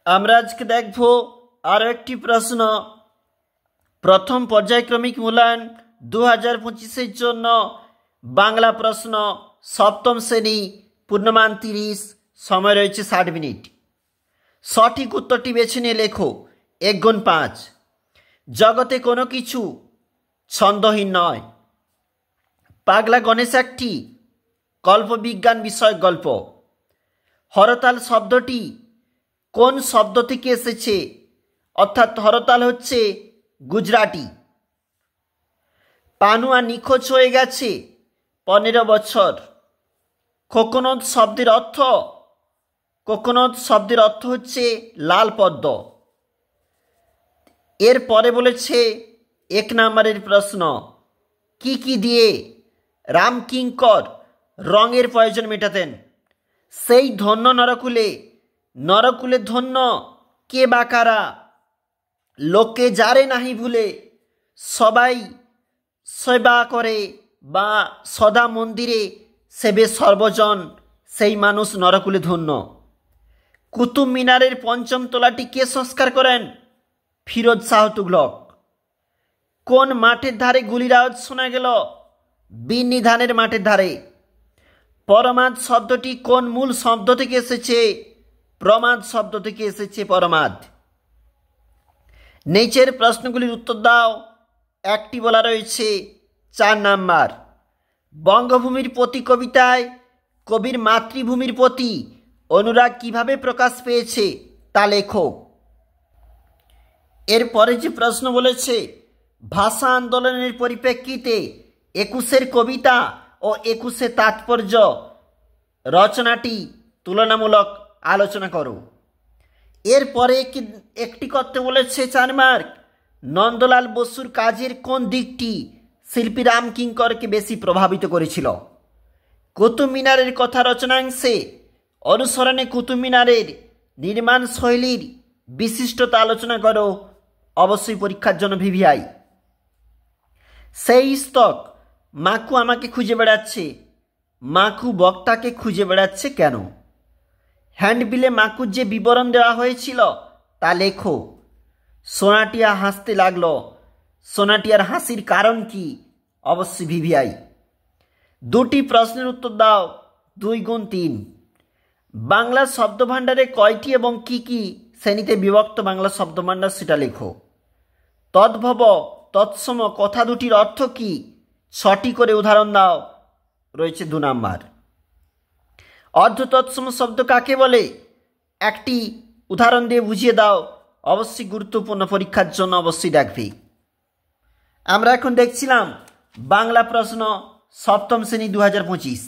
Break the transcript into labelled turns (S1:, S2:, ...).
S1: আমরা আজকে দেখব আরও একটি প্রশ্ন। প্রথম পর্যায়ক্রমিক মূল্যায়ন 2025-এর জন্য বাংলা প্রশ্ন, সপ্তম শ্রেণী, পূর্ণমান 30, সময় রয়েছে 60 মিনিট। সঠিক উত্তরটি বেছে নিয়ে লেখো 1 গুণ 5। জগতে কোনো কিছু ছন্দহীন নয়। পাগলা গণেশ একটি কল্পবিজ্ঞান বিষয়ক গল্প। হরতাল শব্দটি কোন শব্দ থেকে এসেছে? অর্থাৎ হরতাল হচ্ছে গুজরাটি। পানুয়া নিখোঁজ হয়ে গেছে 15 বছর। কোকোনদ শব্দের অর্থ? কোকোনদ শব্দের অর্থ হচ্ছে লাল পদ্ম। এর পরে বলেছে 1 নম্বরের প্রশ্ন, কি দিয়ে রামকিঙ্কর রঙের প্রয়োজন মেটাতেন? সেই ধন্য নরকুলে, নরকুলে ধন্য কে বা কারা? লোকে যারে নাহি ভুলে, সবাই সেবা করে বা সদা মন্দিরে সেবে সর্বজন, সেই মানুষ নরকুলে ধন্য। কুতুব মিনারের 5ম তলাটি কে সংস্কার করেন? ফিরোজ শাহ তুগলক। কোন মাঠের ধারে গুলির আওয়াজ শোনা গেল? বিন্নি ধানের মাঠের ধারে। পরমাদ শব্দটি কোন মূল শব্দ থেকে এসেছে? প্রমাদ শব্দ থেকে এসেছে পরমাদ। নিচের প্রশ্নগুলির উত্তর দাও। একটি বলা রয়েছে 4 নাম্বার। বঙ্গভূমির প্রতি কবিতায় কবির মাতৃভূমির প্রতি অনুরাগ কিভাবে প্রকাশ পেয়েছে তা লেখো। এরপরে যে প্রশ্ন বলেছে, ভাষা আন্দোলনের পরিপ্রেক্ষিতে 21-এর কবিতা ও 21-এর তাৎপর্য রচনাটি তুলনামূলক আলোচনা করো। এরপরে একটি করতে বলেছে 4 মার্ক। নন্দলাল বসুর কাজের কোন দিকটি শিল্পী রামকিঙ্করকে বেশি প্রভাবিত করেছিল? কুতুব মিনারের কথা রচনাংশে অনুসরণে কুতুব মিনারের নির্মাণ শৈলীর বিশিষ্টতা আলোচনা করো। অবশ্যই পরীক্ষার জন্য ভিভিআই। সেই স্তক মাকু আমাকে খুঁজে বেড়াচ্ছে, মাকু বক্তাকে খুঁজে বেড়াচ্ছে কেন? হ্যান্ডবিলে মাকুর যে বিবরণ দেওয়া হয়েছিল তা লেখো। সোনাটিয়া হাসতে লাগলো, সোনাটিয়ার হাসির কারণ কি? অবশ্যই ভিভিআই। 2টি প্রশ্নের উত্তর দাও। 2 গুণ 3। বাংলা শব্দভাণ্ডারে কয়টি এবং কি শ্রেণীতে বিভক্ত বাংলা শব্দভাণ্ডার সেটা লেখো। তদ্ভব তৎসম কথা দুটির অর্থ কি? 6টি করে উদাহরণ দাও, রয়েছে 2 নাম্বার। অর্ধ তৎসম শব্দ কাকে বলে? একটি উদাহরণ দিয়ে বুঝিয়ে দাও। অবশ্যই গুরুত্বপূর্ণ, পরীক্ষার জন্য অবশ্যই দেখবে। আমরা এখন দেখছিলাম বাংলা প্রশ্ন, সপ্তম শ্রেণী 2025।